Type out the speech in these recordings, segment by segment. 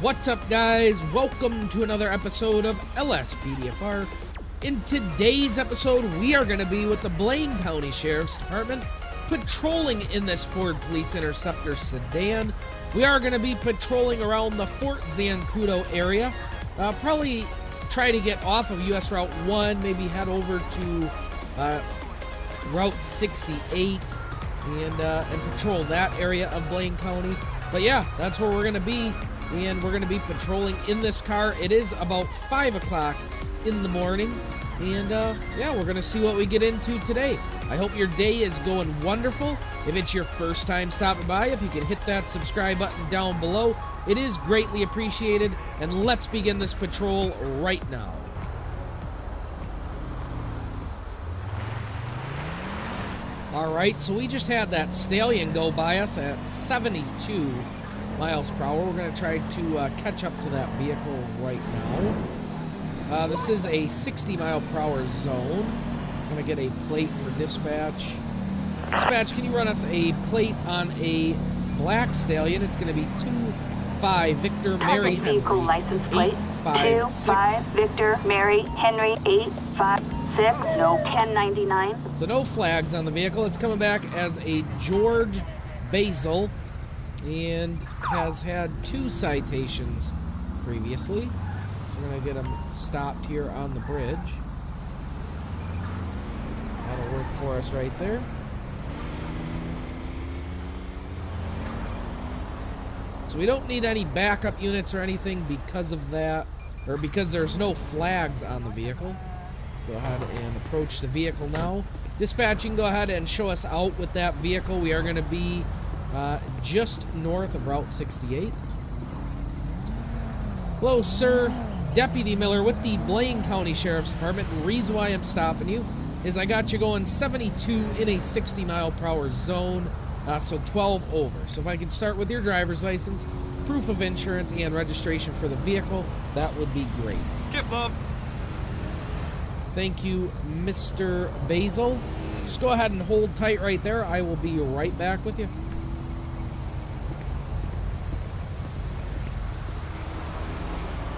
What's up, guys? Welcome to another episode of LSPDFR. In today's episode, we are going to be with the Blaine County Sheriff's Department patrolling in this Ford Police Interceptor sedan. We are going to be patrolling around the Fort ZANCUDO area. Probably try to get off of US Route 1, maybe head over to Route 68 and patrol that area of Blaine County. But yeah, that's where we're going to be. And we're going to be patrolling in this car. It is about 5 o'clock in the morning. And yeah, we're going to see what we get into today. I hope your day is going wonderful. If it's your first time stopping by, if you can hit that subscribe button down below, it is greatly appreciated. And let's begin this patrol right now. Alright, so we just had that stallion go by us at 72 miles per hour. We're going to try to catch up to that vehicle right now. This is a 60 mile per hour zone. I'm going to get a plate for dispatch. Dispatch, can you run us a plate on a black stallion? It's going to be 25 Victor Mary Henry vehicle license plate 856. 25 Victor Mary Henry 856. No 1099. So no flags on the vehicle. It's coming back as a George Basil and has had 2 citations previously. So we're going to get him stopped here on the bridge. That'll work for us right there. So we don't need any backup units or anything because of that, or because there's no flags on the vehicle. Let's go ahead and approach the vehicle now. Dispatch, you can go ahead and show us out with that vehicle. We are going to be just north of Route 68. Hello, sir. Deputy Miller with the Blaine County Sheriff's Department. The reason why I'm stopping you is I got you going 72 in a 60 mile per hour zone, so 12 over. So if I could start with your driver's license, proof of insurance, and registration for the vehicle, that would be great. Get up. Thank you, Mr. Basil. Just go ahead and hold tight right there. I will be right back with you.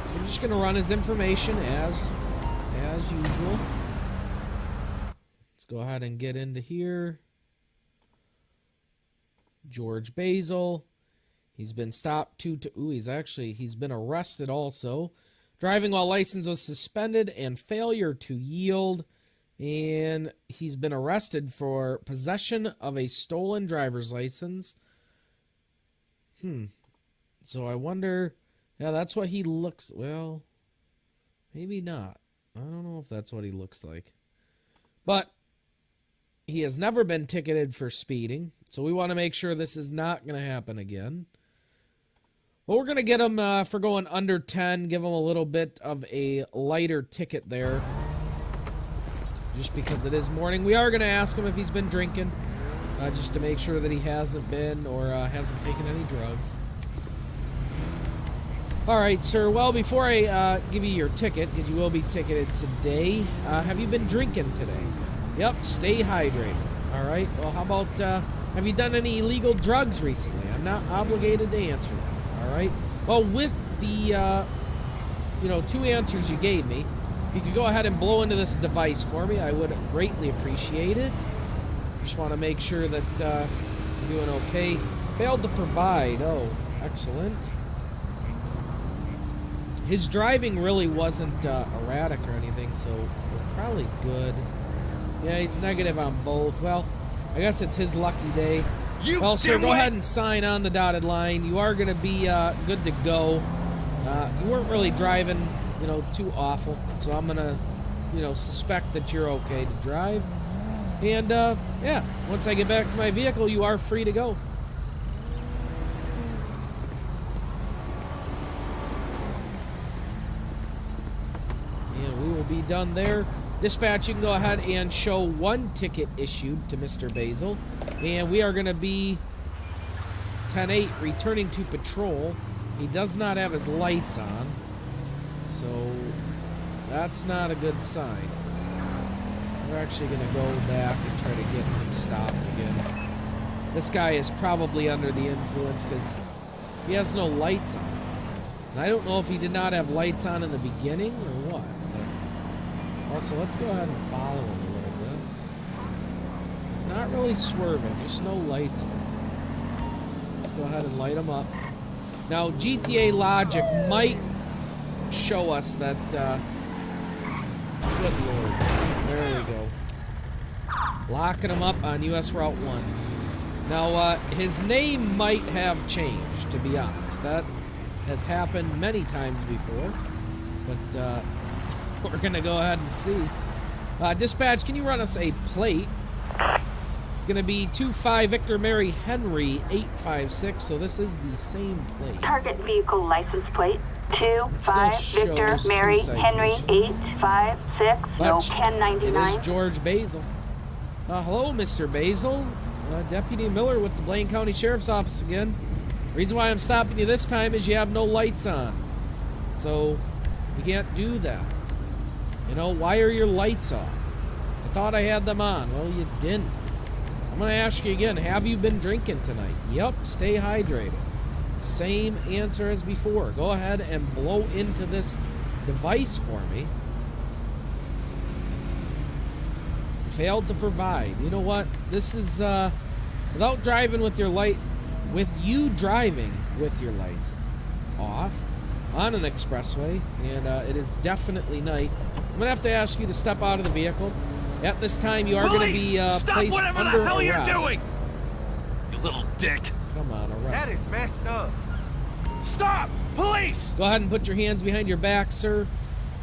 So I'm just going to run his information as usual. Let's go ahead and get into here. George Basil. He's been stopped he's been arrested also. Driving while license was suspended and failure to yield. And he's been arrested for possession of a stolen driver's license. So I wonder, yeah, that's what he looks, well, maybe not. I don't know if that's what he looks like. But he has never been ticketed for speeding. So we want to make sure this is not going to happen again. Well, we're going to get him for going under 10, give him a little bit of a lighter ticket there. Just because it is morning. We are going to ask him if he's been drinking, just to make sure that he hasn't been or hasn't taken any drugs. All right, sir. Well, before I give you your ticket, because you will be ticketed today, have you been drinking today? Yep, stay hydrated. All right. Well, how about, have you done any illegal drugs recently? I'm not obligated to answer that. All right. Well, with the, 2 answers you gave me, if you could go ahead and blow into this device for me, I would greatly appreciate it. Just want to make sure that you're doing okay. Failed to provide. Oh, excellent. His driving really wasn't erratic or anything, so we're probably good. Yeah, he's negative on both. Well, I guess it's his lucky day. Well, sir, go ahead and sign on the dotted line. You are going to be good to go. You weren't really driving, too awful. So I'm going to, suspect that you're okay to drive. And, yeah, once I get back to my vehicle, you are free to go. And we will be done there. Dispatch, you can go ahead and show 1 ticket issued to Mr. Basil. And we are going to be 10-8 returning to patrol. He does not have his lights on. So that's not a good sign. We're actually going to go back and try to get him stopped again. This guy is probably under the influence because he has no lights on. And I don't know if he did not have lights on in the beginning or what. But also, let's go ahead and follow him a little bit. It's not really swerving, just no lights on. Let's go ahead and light him up. Now, GTA logic might show us that, good lord. There we go. Locking him up on US Route 1. Now, his name might have changed, to be honest. That has happened many times before. But, we're gonna go ahead and see. Dispatch, can you run us a plate? It's gonna be 25 Victor Mary Henry 856, so this is the same plate. Target vehicle license plate 25 Victor Mary Henry 856. No 1099. It is George Basil. Hello, Mr. Basil. Deputy Miller with the Blaine County Sheriff's Office again. Reason why I'm stopping you this time is you have no lights on. So, you can't do that. You know, why are your lights off? I thought I had them on. Well, you didn't. I'm going to ask you again, have you been drinking tonight? Yep, stay hydrated. Same answer as before. Go ahead and blow into this device for me. You failed to provide. You know what? This is, without driving with your light, with you driving with your lights off on an expressway, and it is definitely night. I'm going to have to ask you to step out of the vehicle. At this time, you are going to be placed whatever under the hell arrest. you're doing! You little dick! Come on, arrest. That is messed up. Stop! Police! Go ahead and put your hands behind your back, sir.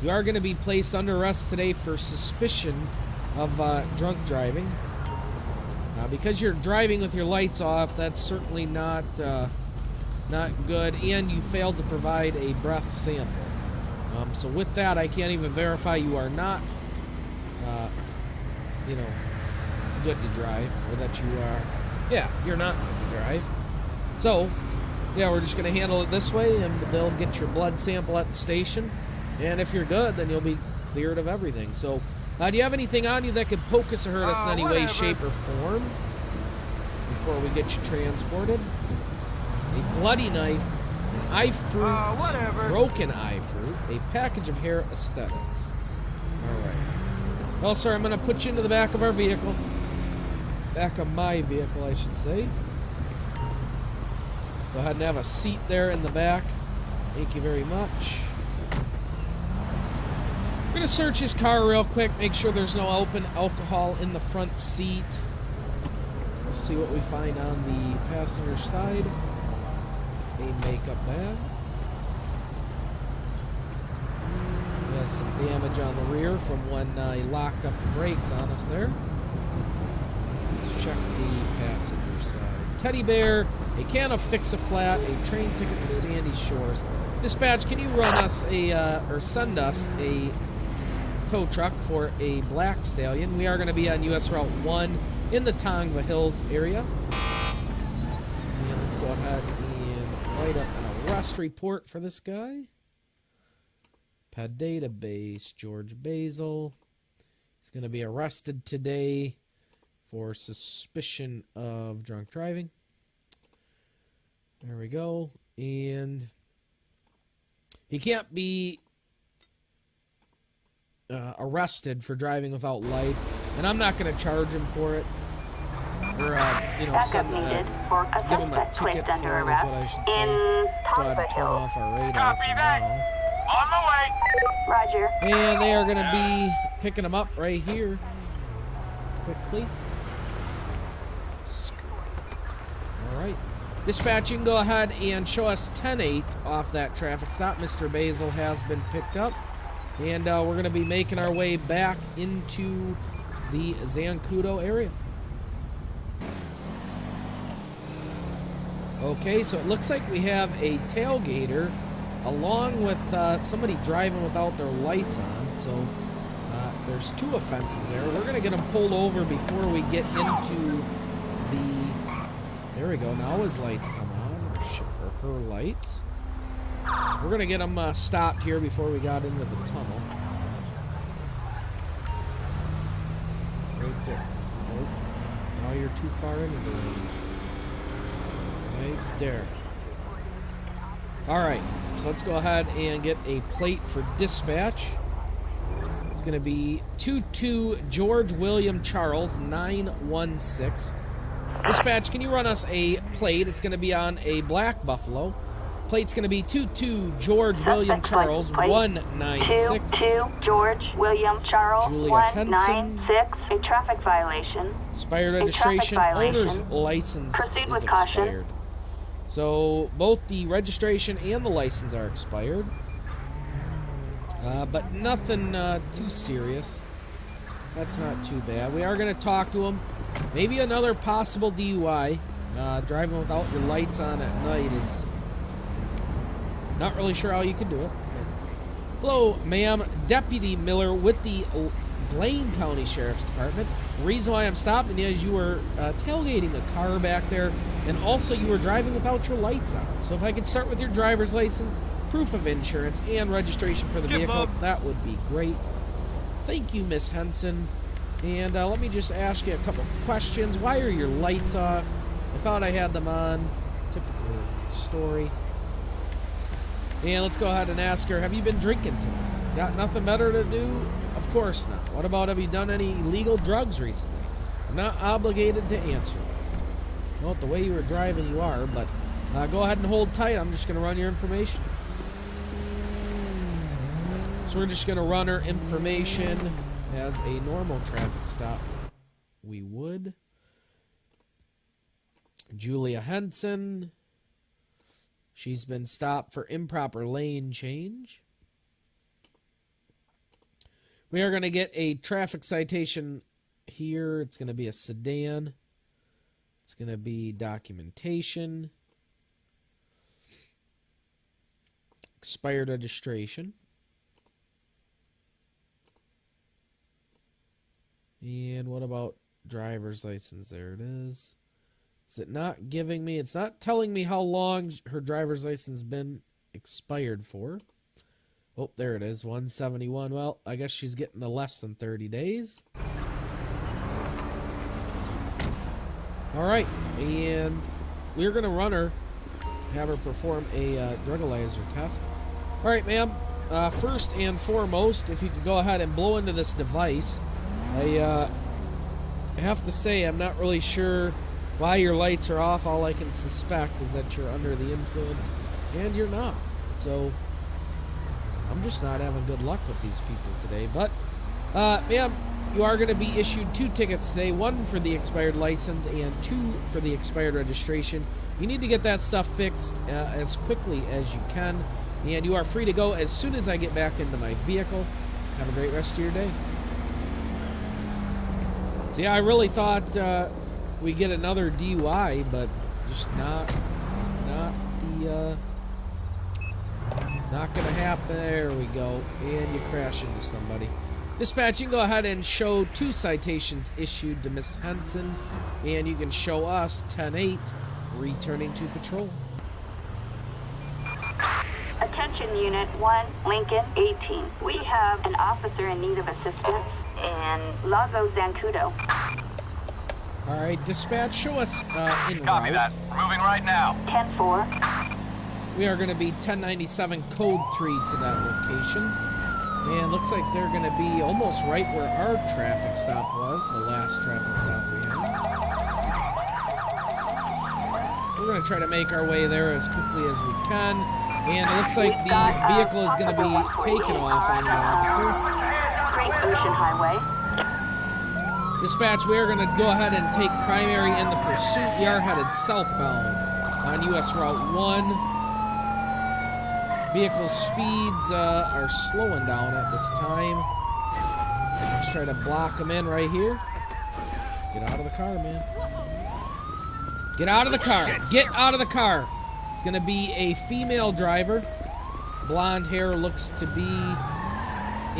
You are going to be placed under arrest today for suspicion of drunk driving. Because you're driving with your lights off, that's certainly not good, and you failed to provide a breath sample. So with that, I can't even verify you are not, you know, good to drive, or that you are, yeah, you're not good to drive. So, yeah, we're just going to handle it this way, and they'll get your blood sample at the station, and if you're good, then you'll be cleared of everything. So, do you have anything on you that could poke us or hurt us in any way, shape, or form before we get you transported? A bloody knife, an eye fruit, broken eye fruit, a package of hair aesthetics. Alright. Well, sir, I'm going to put you into the back of our vehicle. Back of my vehicle, I should say. Go ahead and have a seat there in the back. Thank you very much. We're going to search his car real quick, make sure there's no open alcohol in the front seat. We'll see what we find on the passenger side. A makeup bag. Has some damage on the rear from when he locked up the brakes on us there. Let's check the passenger side. Teddy bear, a can of Fix-A-Flat, a train ticket to Sandy Shores. Dispatch, can you run us a, or send us a tow truck for a black stallion? We are going to be on US Route 1 in the Tongva Hills area. And let's go ahead and write up an arrest report for this guy. Pad database, George Basil. He's going to be arrested today for suspicion of drunk driving. There we go. And he can't be arrested for driving without lights, and I'm not going to charge him for it. Or, you know, send, give him a ticket for it, is what I should say. Let's go ahead and turn off our radar for now. On my way! Roger. And they are going to be picking him up right here. Quickly. Alright. Dispatch, you can go ahead and show us 10-8 off that traffic stop. Mr. Basil has been picked up. And we're going to be making our way back into the ZANCUDO area. Okay, so it looks like we have a tailgater along with somebody driving without their lights on. So there's two offenses there. We're going to get them pulled over before we get into the... There we go. Now his lights come on, or her lights. We're going to get them stopped here before we got into the tunnel. Right there. Nope. Now you're too far into the lane. Right there. Alright, so let's go ahead and get a plate for dispatch. It's going to be 22 George William Charles 916. Dispatch, can you run us a plate? It's going to be on a black Buffalo. Plate's going to be 22 George William Charles 196. 22 George William Charles Julia 196. A traffic violation. Expired registration. Owner's license Proceed is with caution. expired. So both the registration and the license are expired. But nothing too serious. That's not too bad. We are going to talk to him. Maybe another possible DUI. Driving without your lights on at night is not really sure how you can do it. Hello, ma'am. Deputy Miller with the Blaine County Sheriff's Department. The reason why I'm stopping you is you were tailgating a car back there, and also you were driving without your lights on. So if I could start with your driver's license, proof of insurance, and registration for the vehicle, that would be great. Thank you, Miss Henson. And let me just ask you a couple questions. Why are your lights off? I thought I had them on. Typical story. And let's go ahead and ask her, have you been drinking today? Got nothing better to do? Of course not. What about, have you done any illegal drugs recently? I'm not obligated to answer that. Well, the way you were driving, you are, but go ahead and hold tight. I'm just going to run your information. So we're just going to run her information as a normal traffic stop. We would. Julia Henson. She's been stopped for improper lane change. We are going to get a traffic citation here. It's going to be a sedan. It's going to be documentation. Expired registration. And what about driver's license? There it is. Is it not giving me? It's not telling me how long her driver's license been expired for. Oh, there it is, 171. Well, I guess she's getting the less than 30 days. All right, and we're going to run her, have her perform a drugalizer test. All right, ma'am. First and foremost, if you could go ahead and blow into this device. I have to say, I'm not really sure why your lights are off. All I can suspect is that you're under the influence, and you're not. So I'm just not having good luck with these people today. But, ma'am, you are going to be issued 2 tickets today, 1 for the expired license and 2 for the expired registration. You need to get that stuff fixed as quickly as you can, and you are free to go as soon as I get back into my vehicle. Have a great rest of your day. So yeah, I really thought we'd get another DUI, but just not gonna happen. There we go. And you crash into somebody. Dispatch, you can go ahead and show 2 citations issued to Miss Henson, and you can show us 10-8 returning to patrol. Attention Unit 1, Lincoln 18. We have an officer in need of assistance in Lago ZANCUDO. All right, dispatch, show us in Copy route. that. We're moving right now. 10-4. We are going to be 1097 code 3 to that location. And looks like they're going to be almost right where our traffic stop was, the last traffic stop we had. So we're going to try to make our way there as quickly as we can. And it looks like the vehicle is going to be taken off on the officer. Great Ocean Highway. Dispatch, we are going to go ahead and take primary in the pursuit. We are headed southbound on US Route 1. Vehicle speeds are slowing down at this time. Let's try to block them in right here. Get out of the car, man. Get out of the car. Get out of the car. It's going to be a female driver. Blonde hair, looks to be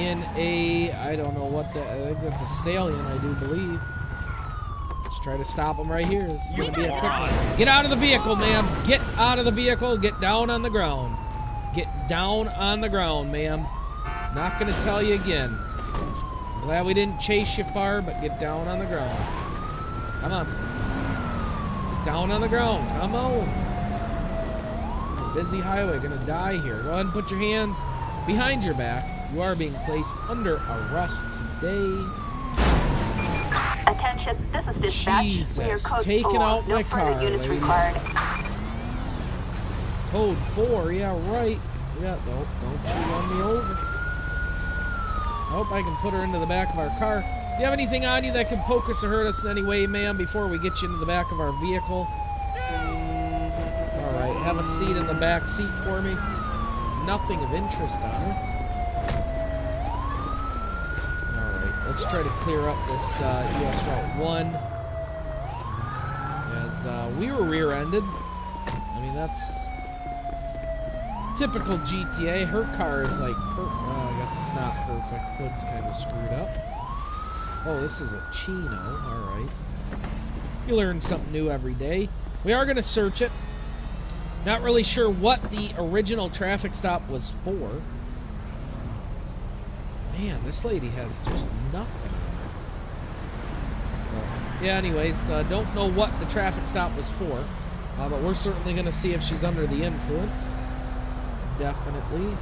in a, I don't know what that, I think that's a stallion, I do believe. Let's try to stop him right here. This is going to be a quick one. Get out of the vehicle, ma'am. Get out of the vehicle. Get down on the ground. Get down on the ground, ma'am. Not going to tell you again. Glad we didn't chase you far, but get down on the ground. Come on. Get down on the ground. Come on. busy highway. Gonna die here. Go ahead and put your hands behind your back. You are being placed under arrest today. Attention, this is dispatch. Jesus, code taking 4. out No my further car, units lady. required. Code 4, yeah, right. Yeah, don't you run me over. I hope I can put her into the back of our car. Do you have anything on you that can poke us or hurt us in any way, ma'am, before we get you into the back of our vehicle? Alright, have a seat in the back seat for me. Nothing of interest on her. Alright, let's try to clear up this US Route 1. As we were rear-ended. I mean, that's typical GTA. Her car is like, I guess it's not perfect. Hood's kind of screwed up. Oh, this is a Chino. Alright. You learn something new every day. We are going to search it. Not really sure what the original traffic stop was for. Man, this lady has just nothing. Well, yeah, anyways, don't know what the traffic stop was for. But we're certainly going to see if she's under the influence. Definitely.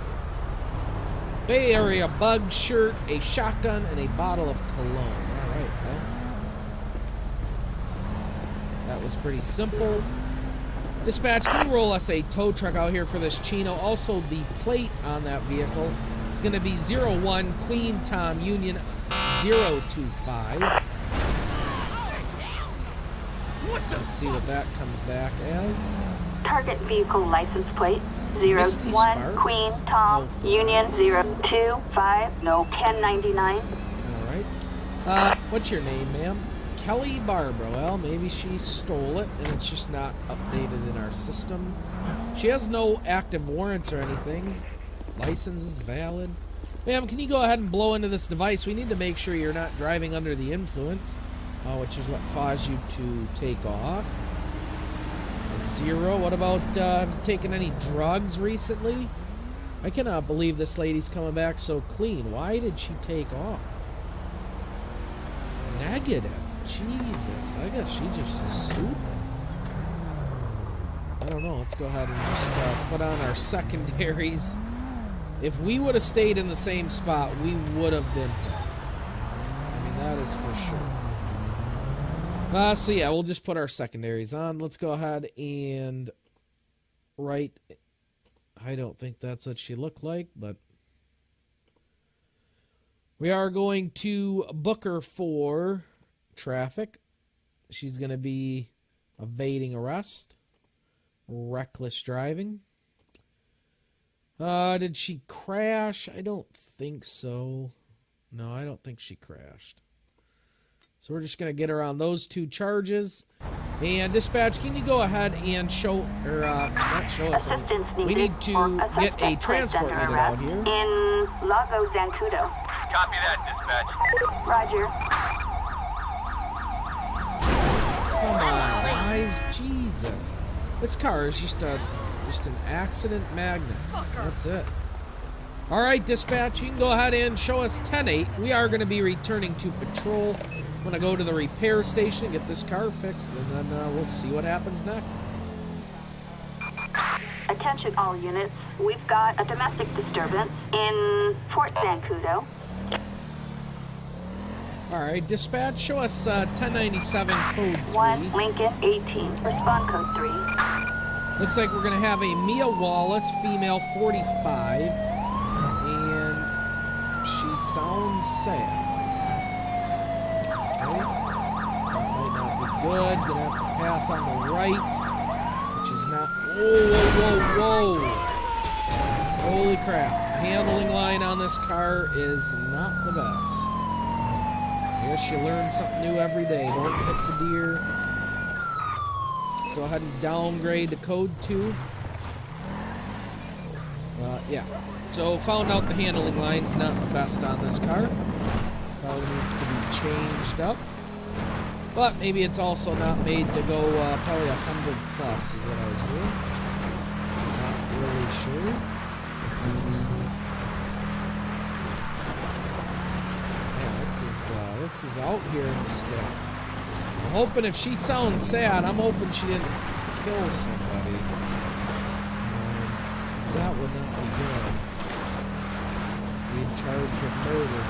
Bay Area bug shirt, a shotgun, and a bottle of cologne. Alright, well. That was pretty simple. Dispatch, can you roll us a tow truck out here for this Chino? Also, the plate on that vehicle is going to be 01 Queen Tom Union 025. Let's see what that comes back as. Target vehicle license plate 01 Queen Tom Union 025. No 1099. Alright. What's your name, ma'am? Kelly Barbara. Well, maybe she stole it and it's just not updated in our system. She has no active warrants or anything. License is valid. Ma'am, can you go ahead and blow into this device? We need to make sure you're not driving under the influence, which is what caused you to take off. 0. What about, have you taken any drugs recently? I cannot believe this lady's coming back so clean. Why did she take off? Negative. Jesus, I guess she just is stupid. I don't know. Let's go ahead and just put on our secondaries. If we would have stayed in the same spot, we would have been hit. I mean, that is for sure. So yeah, we'll just put our secondaries on. Let's go ahead and write. I don't think that's what she looked like, but we are going to book her for traffic. She's going to be evading arrest, reckless driving. Did she crash? I don't think so. No, I don't think she crashed. So we're just going to get her on those 2 charges. And dispatch, can you go ahead and show, or not show us anything. We need to get a transport unit out here. In Lago Zancudo. Copy that, dispatch. Roger. Come on, guys. Jesus. This car is just an accident magnet. That's it. All right, dispatch, you can go ahead and show us 10-8. We are going to be returning to patrol. I'm going to go to the repair station and get this car fixed, and then we'll see what happens next. Attention all units. We've got a domestic disturbance in Fort Zancudo. All right, dispatch, show us 1097 code 3. 1 Lincoln 18. Respond code 3. Looks like we're going to have a Mia Wallace, female 45, and she sounds sad. Okay. That might not be good. Gonna have to pass on the right, which is not. Whoa. Holy crap. The handling line on this car is not the best. I guess you learn something new every day. Don't hit the deer. Let's go ahead and downgrade to code 2. Yeah. So found out the handling line's not the best on this car. Probably needs to be changed up. But maybe it's also not made to go probably 100 plus is what I was doing. Not really sure. Yeah, this is out here in the sticks. I'm hoping if she sounds sad, I'm hoping she didn't kill somebody. That would not be good. Being charged with murder.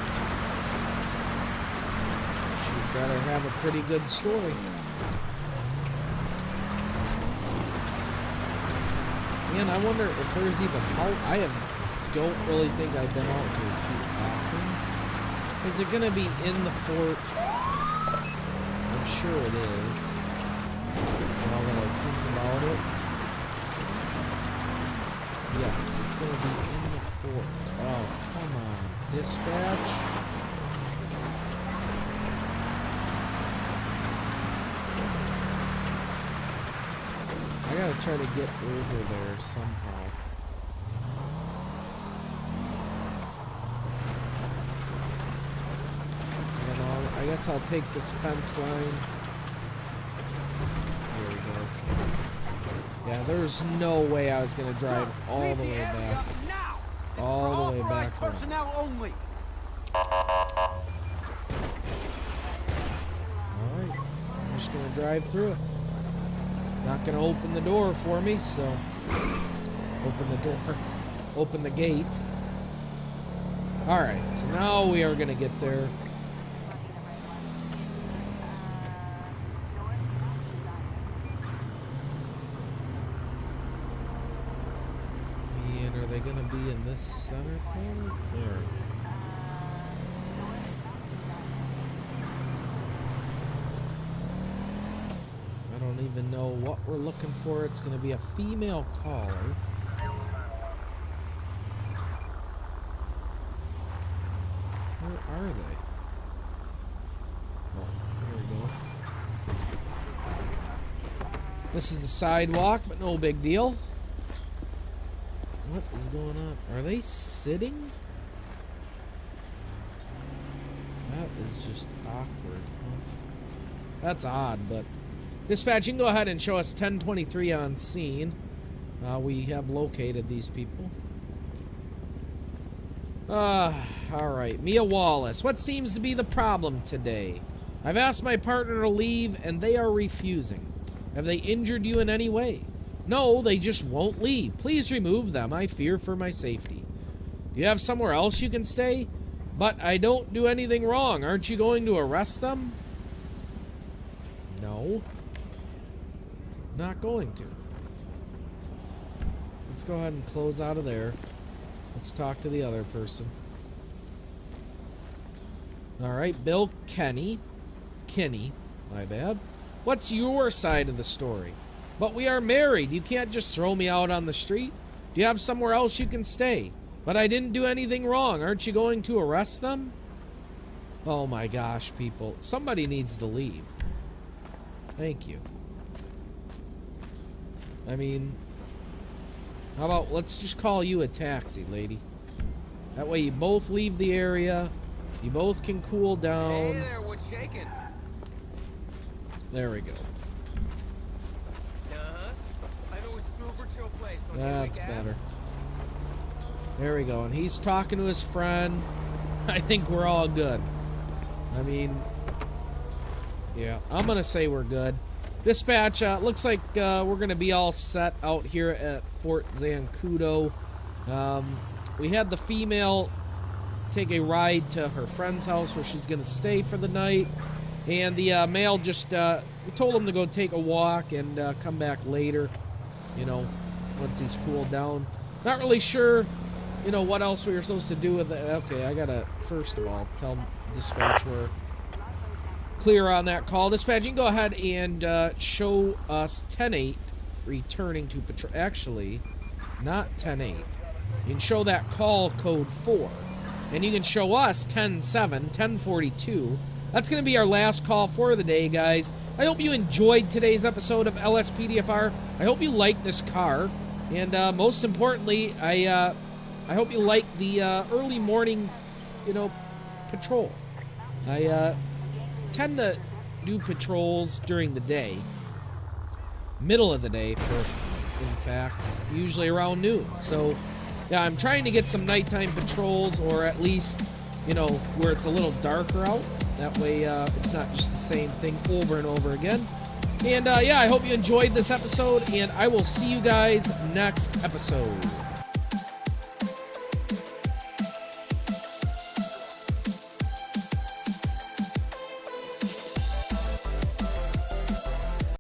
She'd better have a pretty good story. Man, I wonder if there's even out. Don't really think I've been out here too often. Is it gonna be in the fort? I'm sure it is. Now that I think about it. Yes, it's gonna be in the fort. Oh, come on. Dispatch. I gotta try to get over there somehow. I guess I'll take this fence line. There we go. Yeah, there's no way I was gonna drive all the way back. All the way back. Personnel only. Alright. I'm just gonna drive through it. Not gonna open the door for me, so open the door. Open the gate. Alright, so now we are gonna get there. And are they gonna be in this center corner? There. I don't even know what we're looking for. It's gonna be a female caller. Where are they? Oh, there we go. This is the sidewalk, but no big deal. What is going on? Are they sitting? That is just awkward. That's odd, but... Dispatch, you can go ahead and show us 1023 on scene. We have located these people. Alright. Mia Wallace. What seems to be the problem today? I've asked my partner to leave, and they are refusing. Have they injured you in any way? No, they just won't leave. Please remove them. I fear for my safety. Do you have somewhere else you can stay? But I don't do anything wrong. Aren't you going to arrest them? No. Not going to. Let's go ahead and close out of there. Let's talk to the other person. Alright, Bill Kinney, my bad. What's your side of the story? But we are married. You can't just throw me out on the street. Do you have somewhere else you can stay? But I didn't do anything wrong. Aren't you going to arrest them? Oh my gosh, people. Somebody needs to leave. Thank you. I mean, how about let's just call you a taxi, lady. That way you both leave the area. You both can cool down. Hey there, what's shaking? There we go. I know a super chill place. That's better. There we go. And he's talking to his friend. I think we're all good. I mean, yeah, I'm going to say we're good. Dispatch, looks like we're going to be all set out here at Fort Zancudo. We had the female take a ride to her friend's house where she's going to stay for the night. And the male just, we told him to go take a walk and come back later, you know, once he's cooled down. Not really sure, you know, what else we were supposed to do with it. Okay, I got to, first of all, tell dispatch we're clear on that call. Dispatch, you can go ahead and show us 10-8 returning to patrol. Actually, not 10-8. You can show that call code 4. And you can show us 10-7, 1042. That's going to be our last call for the day, guys. I hope you enjoyed today's episode of LSPDFR. I hope you like this car. And most importantly, I hope you like the early morning, you know, patrol. I tend to do patrols during the day. Middle of the day, in fact, usually around noon. So, yeah, I'm trying to get some nighttime patrols, or at least, you know, where it's a little darker out. That way, it's not just the same thing over and over again. And, yeah, I hope you enjoyed this episode, and I will see you guys next episode.